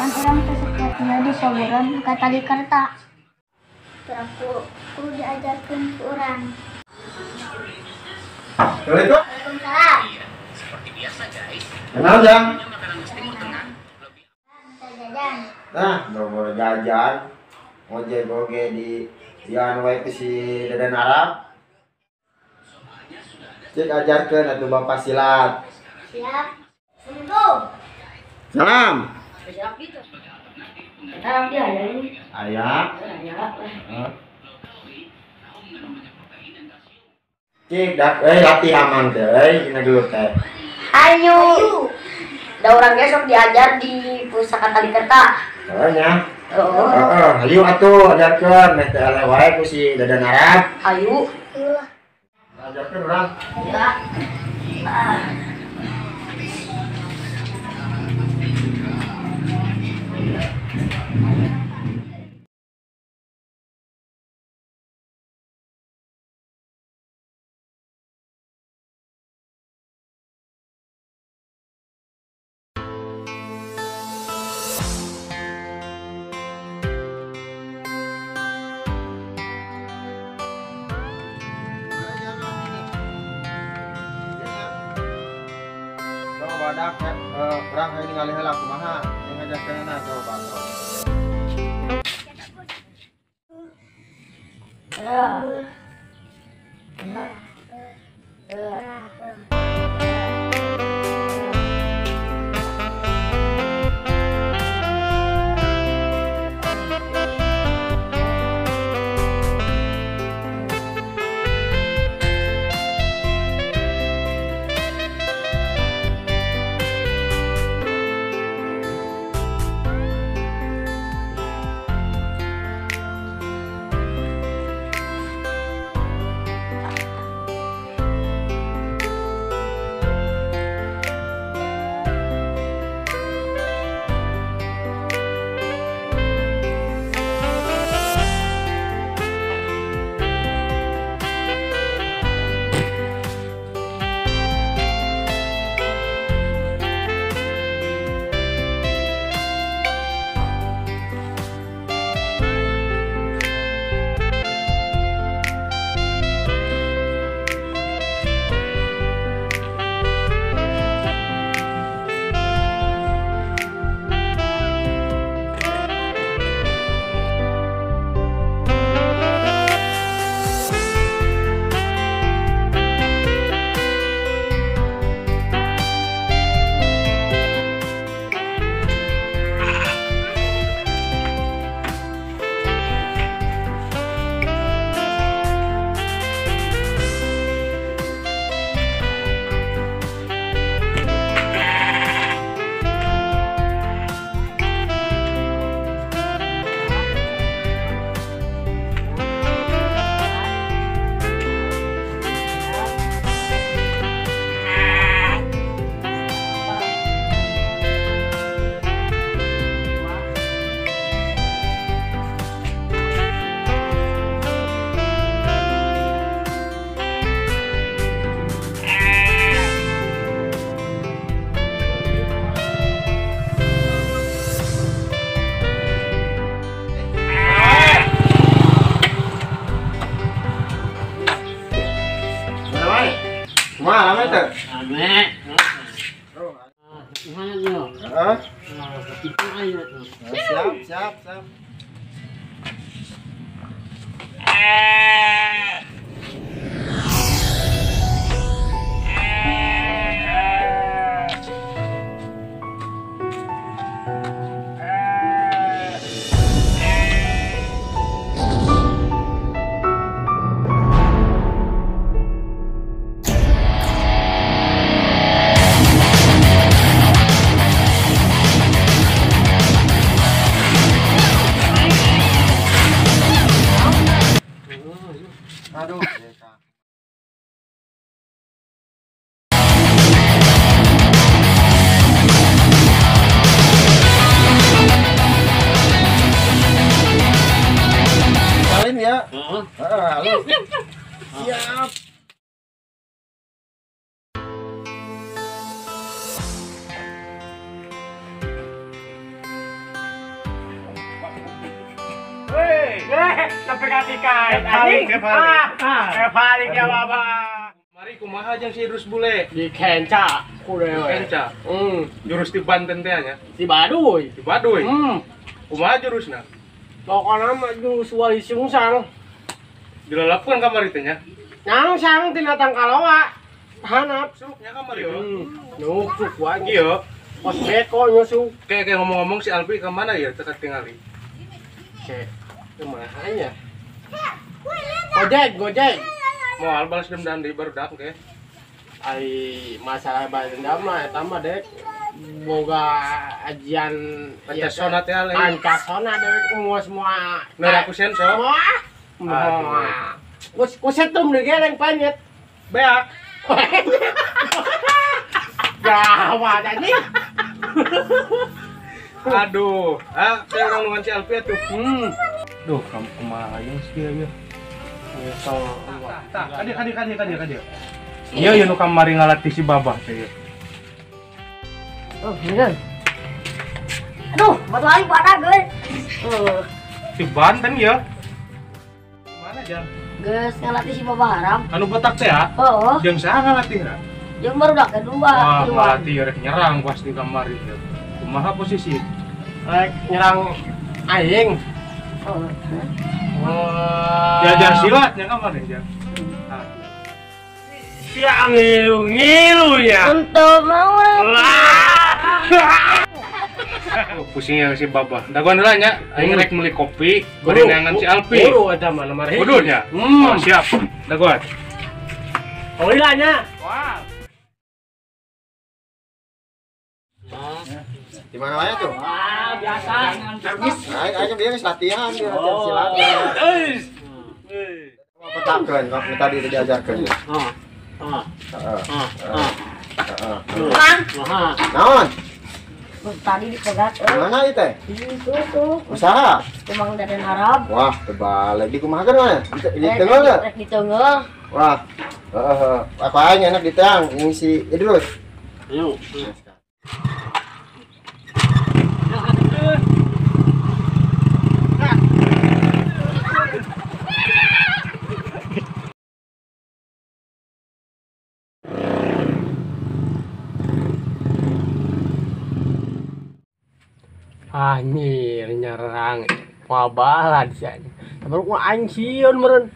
Kan orang sesuatu di soberan buka tali kerta. Terus aku diajarkan ke orang. Assalamualaikum. Waalaikumsalam. Seperti biasa guys. Kenal Jang? Makanan Timur Tengah. Jajan. Nah, mau jajan. Ojek boge di anu wae si Dadan Arab. Cek ajarkeun atuh Bapak silat. Siap. Assalamualaikum. Salam. Siap gitu. Sekarang dia ada ini. Aya. Ya. Cek dak latih aman teh dina dulu teh. Ayo. Da orang besok diajar di pusaka tali kerta. Soalnya. Oh. Ayo atuh ajarkeun meh teh wae ku si Dadan Arab. Ayo. Ajarkeun urang. Ya. Badak perang hari ningali heula kumaha yang ngajakeunna coba. Kumaha ame teh? Ame. Kumaha yo? Heeh. Itu ayo tuh. Siap. Aduh. Salin ya. Halo. Siap. Sampai kait anjing. Kebalik ya Bapak. Mari kumaha jeung si Idrus bule. Di kenca kudu we. Kenca. Jurus di Banten teh nya. Di Baduy. Di Baduy. Kumaha jurusna? Pokona mah jurus wali sungsang. Dilelepkeun kamari teh nya. Nyangsang tina tangkaloa. Hanap. Suluknya kamari yo. Nusuk wae. Iya. Pas beko nyusuk. Kayak ngomong-ngomong si Alpi ke mana ya teka tingali. Kumaha nya? Gojek. Moal balas dendam di barudak ke. Ai masalah balas dendam mah eta mah dek boga ajian Pancasona teh ale. Pancasona dek semua Merah ku senso. Wah. Ku setum deui geleng panyet. Beak. Gawat anjing. Aduh, kayak orang nuan si Alpi tuh. Duh, kamu kumaha yang sih ya. Kadir. Iya, ya nu kamari ngalatih si Babah teh. Oh, bener. Aduh, batu aing pada geus. Si Banten ya. Mana jam? Geus ngalatih si Baba Haram. Anu botak teh ya? Oh, Jeung saha ngalatih ra? jeung barudak teh dua. Wah, ngalatih rek nyerang pas di kamari teh. Kumaha posisi? Rek nyerang aing. Oh. Diajar silat nya kamari nya. Sia ngilu ya. Untuk mau Pusing ya si Babah. Daguan heula nya, aing rek meuli kopi, bari neangan si Alpi. Buru eta mah nomor hiji. Kudu nya. Oh, siap. Daguan. Oh ilanya. Wah. Di mana wae tuh? Wah, biasa. Aing dia geus latihan dia latihan Oh. silat. Eis. Petakeun waktu tadi diajarkeun. Bang, Naon? tadi dipegat. Mana ieu teh? Itu tuh, Usaha. kumang dari Arab. Wah, tebal. Di kumaha mah? Di tengah enggak? Rek di tengah. Wah. Heeh. Apa aing enak di teang ini si Idrus. Yuk. Anjir nyerang pabalan sih. Tapi ku aing sieun meureun.